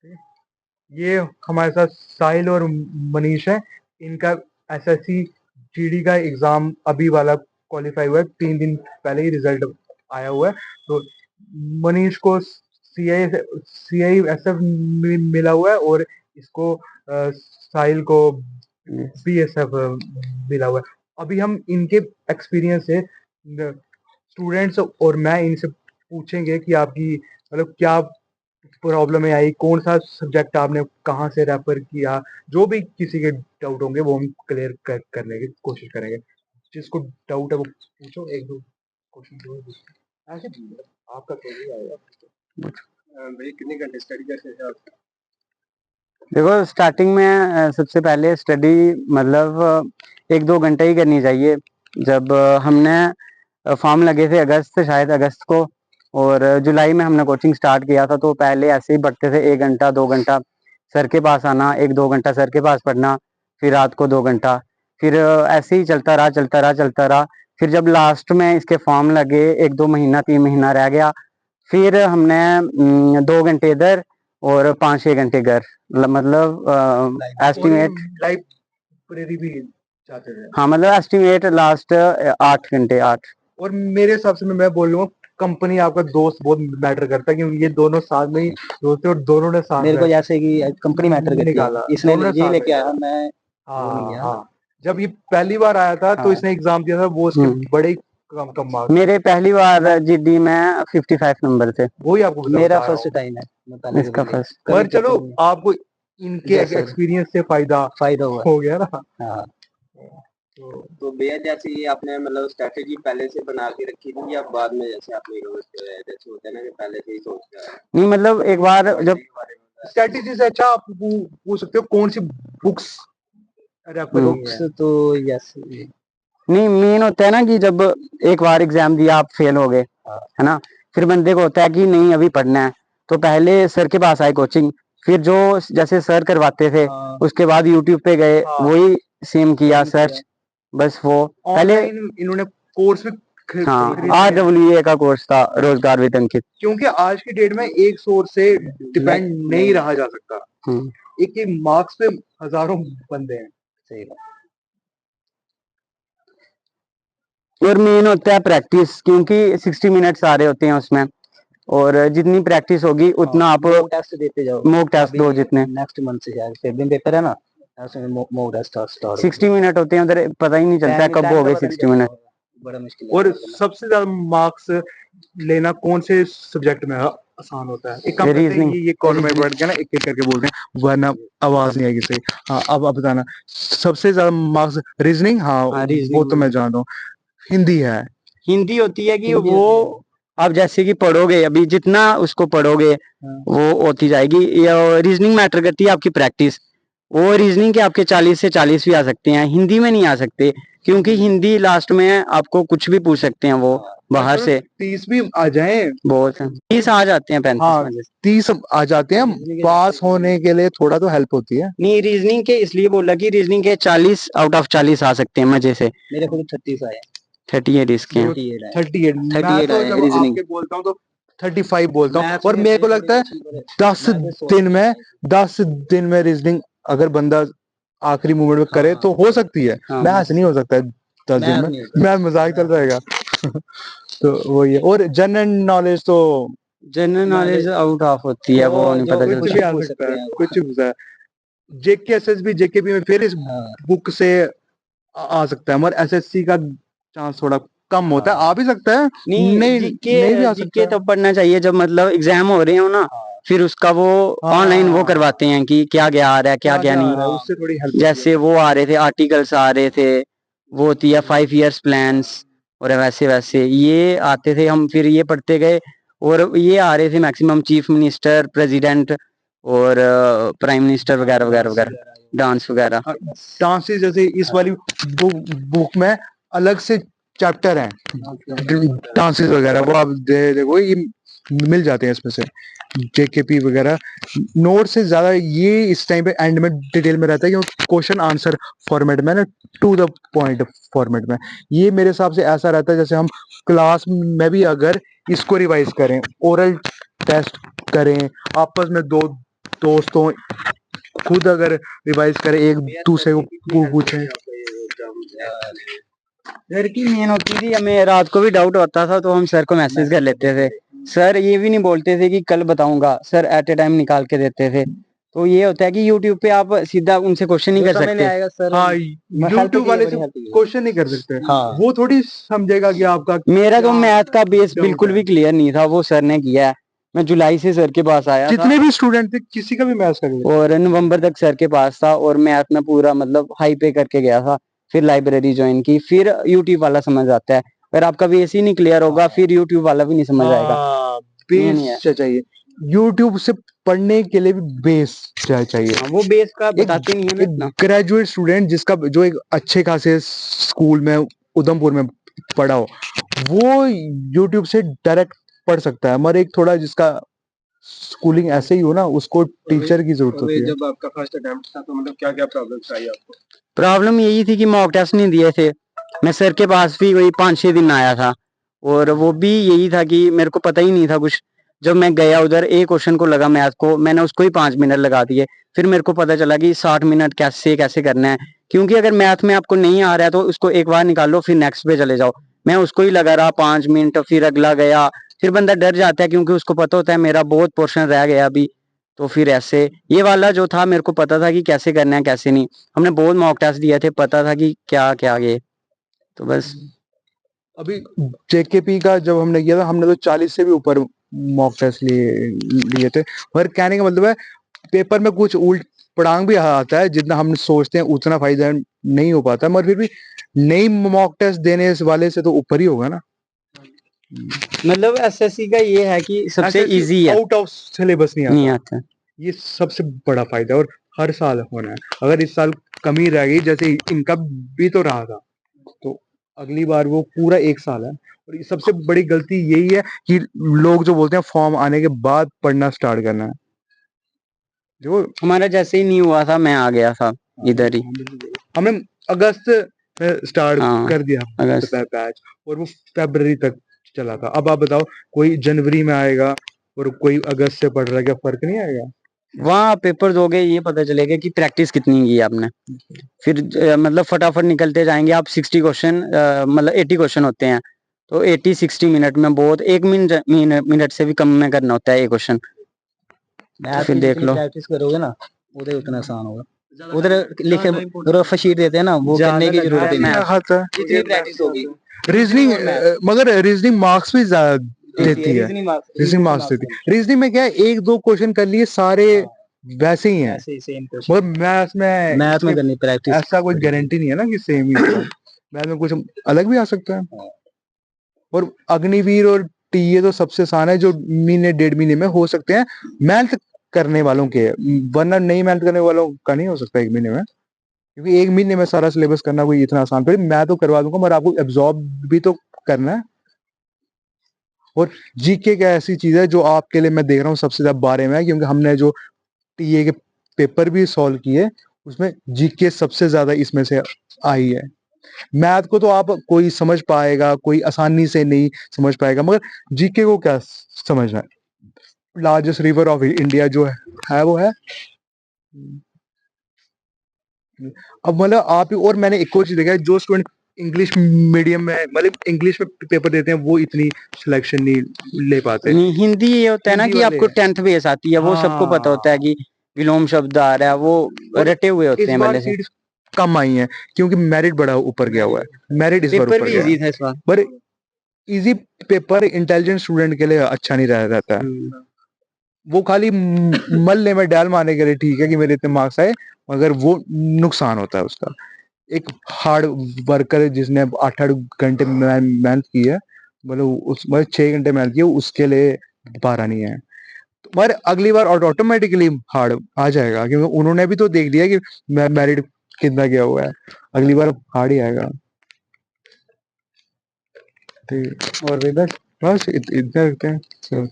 ये हमारे साथ साहिल और मनीष है। इनका एसएससी जीडी का एग्जाम अभी वाला क्वालिफाई हुआ है, 3 दिन पहले ही रिजल्ट आया हुआ है। तो मनीष को CISF मिला हुआ है और इसको साहिल को BSF मिला हुआ है। अभी हम इनके एक्सपीरियंस से स्टूडेंट्स और मैं इनसे पूछेंगे कि आपकी मतलब क्या प्रॉब्लम में आई, कौन सा सब्जेक्ट आपने कहाँ से रेफर किया, जो भी किसी के डाउट होंगे वो हम क्लियर करने की कोशिश करेंगे। जिसको डाउट है वो पूछो, एक दो क्वेश्चन ऐसे आपका तो नहीं आएगा। भाई कितने घंटे स्टडी करते हैं आप? देखो स्टार्टिंग में सबसे पहले स्टडी मतलब 1-2 घंटे ही करनी चाहिए। जब हमने फॉर्म लगे थे शायद अगस्त को, और जुलाई में हमने कोचिंग स्टार्ट किया था, तो पहले ऐसे ही पढ़ते थे 1 घंटा 2 घंटा सर के पास आना, 1-2 घंटा सर के पास पढ़ना, फिर रात को 2 घंटा, फिर ऐसे ही चलता रहा। फिर जब लास्ट में इसके फॉर्म लगे 1-2 महीना 3 महीना रह गया, फिर हमने 2 घंटे इधर और 5-6 घंटे घर, मतलब एस्टिमेट लाइब्रेरी भी जाते थे। हाँ मतलब एस्टिमेट लास्ट 8 घंटे 8। और मेरे हिसाब से मैं बोल रहा हूँ कंपनी आपका दोस्त बहुत मैटर करता है, क्योंकि ये दोनों साथ में ही दोस्त और दोनों ने साथ मेरे को जैसे कि कंपनी मैटर करती है, इसने ये लेके आया मैं हाँ। जब ये पहली बार आया था तो इसने एग्जाम दिया था, वो उसके बड़े कम मार्क्स। मेरे पहली बार जीडी में 55 नंबर थे। वही आपको मेरा फर्स्ट टाइम है इसका फर्स्ट। पर चलो आपको इनके एक्सपीरियंस से फायदा हो गया ना। हाँ। तो भैया जैसे ये आपने मतलब स्ट्रेटेजी पहले से बना के रखी थी या बाद में जैसे आपने जैसे होता है ना कि पहले से ही सोच रहा है? नहीं मतलब एक बार जब स्ट्रेटेजी से अच्छा आप पूछ सकते हो कौन सी बुक्स बुक्स तो यस नहीं, मेन होता है ना कि जब एक बार एग्जाम दिया आप फेल हो गए, है ना, फिर बंदे को होता है कि नहीं अभी पढ़ना है, तो पहले सर के पास आए कोचिंग, फिर जो जैसे सर करवाते थे उसके बाद यूट्यूब पे गए, वही सेम किया सर्च, बस वो पहले इन्होंने कोर्स भी हाँ RWA का कोर्स था, रोजगार विद अंकित। क्योंकि आज की डेट में एक सोर्स से डिपेंड नहीं रहा जा सकता। एक एक मार्क्स पे हजारों बंदे हैं। सही बात। और मेन होता है प्रैक्टिस, क्योंकि 60 मिनट्स आ रहे होते हैं उसमें, और जितनी प्रैक्टिस होगी उतना आप टेस्ट देते जाओ, मॉक टेस्ट दो जितने। नेक्स्ट मंथ से शायद फेब्रुअरी पेपर है ना, मॉक टेस्ट स्टार्ट 60 मिनट होते हैं उधर, पता ही नहीं चलता कब हो गए 60 मिनट। बड़ा मुश्किल और सबसे ज्यादा मार्क्स लेना कौन से सब्जेक्ट में आसान होता है? एक काम करते हैं, ये कॉर्नर में बैठ के ना एक एक करके बोलते हैं वरना आवाज नहीं आएगी सही। हाँ अब बताना सबसे ज्यादा मार्क्स रीजनिंग। हाँ वो तो मैं जानता हूँ। हिंदी है, हिंदी होती है कि वो आप जैसे कि पढ़ोगे, अभी जितना उसको पढ़ोगे वो होती जाएगी। रीजनिंग मैटर करती है आपकी प्रैक्टिस, वो रीजनिंग के आपके 40 से 40 भी आ सकते हैं, हिंदी में नहीं आ सकते, क्योंकि हिंदी लास्ट में आपको कुछ भी पूछ सकते हैं वो बाहर से। 30 भी आ जाए बहुत 30 आ जाते हैं, 35 30 आ जाते हैं। पास होने के लिए थोड़ा तो हेल्प होती है। नहीं रीजनिंग के इसलिए बोला कि रीजनिंग के 40 आउट ऑफ 40 आ सकते हैं मजे से। मेरे को 36 आए, 38 इसके 38 रीजनिंग बोलता हूँ तो 35 बोलता हूँ। और मेरे को लगता है 10 दिन में रीजनिंग अगर बंदा आखिरी मोमेंट में करे तो हो सकती है। मैथ्स नहीं हो सकता है 10 दिन में, मैथ मजाक चल जाएगा। तो वही है। और जनरल नॉलेज आउट ऑफ होती है, वो नहीं पता कुछ भी आ सकता है, कुछ भी। जेके एसएसबी जेकेपी में फिर इस बुक से आ सकता है, मगर एसएससी का चांस थोड़ा कम होता है। आ भी सकता है, नहीं भी आ सकता है। तब पढ़ना चाहिए जब मतलब एग्जाम हो रहे हो ना, फिर उसका वो ऑनलाइन वो करवाते हैं कि क्या क्या आ रहा है क्या क्या नहीं। उससे थोड़ी हेल्प जैसे वो आ रहे थे आर्टिकल्स आ रहे थे, वो होती है 5 years प्लान्स, और वैसे वैसे ये आते थे, हम फिर ये पढ़ते गए। और ये आ रहे थे मैक्सिमम चीफ मिनिस्टर, प्रेसिडेंट और प्राइम मिनिस्टर वगैरह वगैरह वगैरह, डांस वगैरह। डांसेस जैसे इस वाली बुक में अलग से चैप्टर हैं डांसेस वगैरह, वो आप देखो ये मिल जाते हैं इसमें से। जेकेपी वगैरह नोट से ज्यादा ये इस टाइम पे एंड में डिटेल में रहता है, क्योंकि क्वेश्चन आंसर फॉर्मेट में ना, टू द पॉइंट फॉर्मेट में। ये मेरे हिसाब से ऐसा रहता है जैसे हम क्लास में भी अगर इसको रिवाइज करें, ओरल टेस्ट करें, आपस में दो दोस्त हो, खुद अगर रिवाइज करें, एक दूसरे को पूछें। सर की मेन होती थी, हमें रात को भी डाउट होता था तो हम सर को मैसेज कर लेते थे। सर ये भी नहीं बोलते थे कि कल बताऊंगा, सर एट ए टाइम निकाल के देते थे। तो ये होता है कि यूट्यूब पे आप सीधा उनसे क्वेश्चन नहीं कर सकते। आएगा सर, हाँ, हेल्प यूट्यूब की वाले बड़ी से हेल्प की है। क्वेश्चन नहीं कर सकते। हाँ। वो थोड़ी समझेगा कि आपका मेरा तो क्या मैथ का बेस doubt बिल्कुल है। भी क्लियर नहीं था, वो सर ने किया है। मैं जुलाई से सर के पास आया था जितने भी स्टूडेंट थे किसी का भी मैथ्स कर लिया। और नवंबर तक सर के पास था और मैथ में पूरा मतलब हाई पे करके गया था। फिर लाइब्रेरी ज्वाइन की, फिर यूट्यूब वाला समझ आता है। अगर आपका बेस ही नहीं क्लियर होगा फिर यूट्यूब वाला भी नहीं समझ आएगा। हाँ, मेन ये है। बेस चाहिए। यूट्यूब से पढ़ने के लिए भी बेस चाहिए। हाँ, वो बेस का एक बताते नहीं है ना एक इतना। ग्रेजुएट स्टूडेंट जिसका जो एक अच्छे खासे स्कूल में उधमपुर में पढ़ा हो, वो यूट्यूब से डायरेक्ट पढ़ सकता है। मगर एक थोड़ा जिसका स्कूलिंग ऐसे ही हो ना, उसको टीचर की जरूरत होती है। जब आपका फर्स्ट अटेम्प्ट था तो मतलब क्या क्या प्रॉब्लम्स आई आपको? प्रॉब्लम यही थी कि मॉक टेस्ट नहीं दिए थे। मैं सर के पास भी वही 5-6 दिन आया था और वो भी यही था कि मेरे को पता ही नहीं था कुछ। जब मैं गया उधर, एक क्वेश्चन को लगा मैथ को, मैंने उसको ही 5 मिनट लगा दिए। फिर मेरे को पता चला कि 60 मिनट कैसे कैसे करना है, क्योंकि अगर मैथ में आपको नहीं आ रहा है तो उसको एक बार निकाल लो फिर नेक्स्ट पे चले जाओ। मैं उसको ही लगा रहा 5 मिनट, फिर अगला गया। फिर बंदा डर जाता है क्योंकि उसको पता होता है मेरा बहुत पोर्शन रह गया अभी। तो फिर ऐसे ये वाला जो था मेरे को पता था कि कैसे करना है कैसे नहीं। हमने बहुत मॉक टेस्ट दिए थे, पता था कि क्या क्या ये। तो बस अभी जेकेपी का जब हमने किया था, हमने तो 40 से भी ऊपर मॉक टेस्ट लिए थे। पर कहने का मतलब है, पेपर में कुछ उल्ट पड़ांग भी आता है, जितना हम सोचते हैं उतना फायदा नहीं हो पाता, मगर फिर भी नई मॉक टेस्ट देने वाले से तो ऊपर ही होगा ना। मतलब एसएससी का ये है कि सबसे इजी है, आउट ऑफ सिलेबस नहीं नहीं आता, आता। ये सबसे बड़ा फायदा है। और हर साल होना है। अगर इस साल कमी रह गई, जैसे इनका भी तो रहा था, तो अगली बार वो पूरा एक साल है। और सबसे बड़ी गलती यही है कि लोग जो बोलते हैं फॉर्म आने के बाद पढ़ना स्टार्ट करना है, जो हमारा जैसे ही नहीं हुआ था मैं आ गया था इधर ही। हमने अगस्त में स्टार्ट हाँ, कर दिया अगस्त। बैच, और वो फरवरी तक चला था। अब आप बताओ, कोई जनवरी में आएगा और कोई अगस्त से पढ़ रहा है, क्या फर्क नहीं आएगा? वहाँ पेपर दोगे ये पता चलेगा कि प्रैक्टिस कितनी की आपने। फिर मतलब फटाफट निकलते जाएंगे आप। 60 क्वेश्चन मतलब 80 क्वेश्चन होते हैं, तो 80-60 मिनट में बहुत, 1 मिनट से भी कम में करना होता है एक क्वेश्चन। मैथ फिर की देख जितनी लो। प्रैक्टिस करोगे ना उधर उतना आसान होगा। उधर लिखे रफ शीट देते हैं ना, वो करने की जरूरत ही नहीं है। जितनी प्रैक्टिस होगी रीजनिंग, मगर रीजनिंग मार्क्स भी ज्यादा देती है। रीजनिंग मार्क्स देती है। रीजनिंग में क्या है, एक दो क्वेश्चन कर लिए, सारे वैसे ही हैं। ऐसे ही सेम क्वेश्चन। मगर मैथ्स में करनी प्रैक्टिस ऐसा कोई गारंटी नहीं है ना कि सेम ही होगा। मैथ में कुछ अलग भी आ सकता है। और अग्निवीर और टीए तो सबसे आसान है, जो महीने 1.5 महीने में हो सकते हैं मेहनत करने वालों के, वरना नहीं मेहनत करने वालों का नहीं हो सकता 1 महीने में। क्योंकि 1 महीने में सारा सिलेबस करना कोई इतना आसान, फिर मैं तो करवा दूंगा, मगर आपको एब्जॉर्ब भी तो करना है। और जीके क्या ऐसी चीज है जो आपके लिए, मैं देख रहा हूँ, सबसे ज्यादा बारे में है, क्योंकि हमने जो टीए के पेपर भी सॉल्व किए, उसमें जीके सबसे ज्यादा इसमें से आई है। मैथ को तो आप कोई समझ पाएगा, कोई आसानी से नहीं समझ पाएगा, मगर जीके को क्या समझना है। लार्जेस्ट रिवर ऑफ इंडिया जो है वो है। अब मतलब आप, और मैंने एक और चीज देखा है, जो स्टूडेंट इंग्लिश मीडियम में, मतलब इंग्लिश में पेपर देते हैं, वो इतनी सिलेक्शन नहीं ले पाते। नहीं, हिंदी ये होता है ना हिंदी कि वाले आपको 10th बेस आती है, वो सबको पता होता है कि विलोम शब्द आ रहा है, वो और रटे हुए होते इस हैं बार पहले से। सीट्स कम आई हैं, क्योंकि मेरिट बड़ा ऊपर गया हुआ है। मेरिट इस बार पेपर ऊपर भी गया इजी है। था इस बार। पर इजी पेपर इंटेलिजेंट स्टूडेंट के लिए अच्छा नहीं रहता है। वो खाली मल्ले में डाल मारने के लिए ठीक है कि मेरे इतने मार्क्स आए, मगर वो नुकसान होता है उसका। एक हार्ड वर्कर जिसने 8-8 घंटे मेहनत की है, मतलब उस मतलब 6 घंटे मेहनत की है, उसके लिए 12 नहीं है। मगर अगली बार ऑटोमेटिकली हार्ड आ जाएगा, क्योंकि उन्होंने भी तो देख लिया कि मेरिट कितना गया हुआ है। अगली बार हार्ड ही आएगा। ठीक है। और भी बस बस इतना रखते हैं।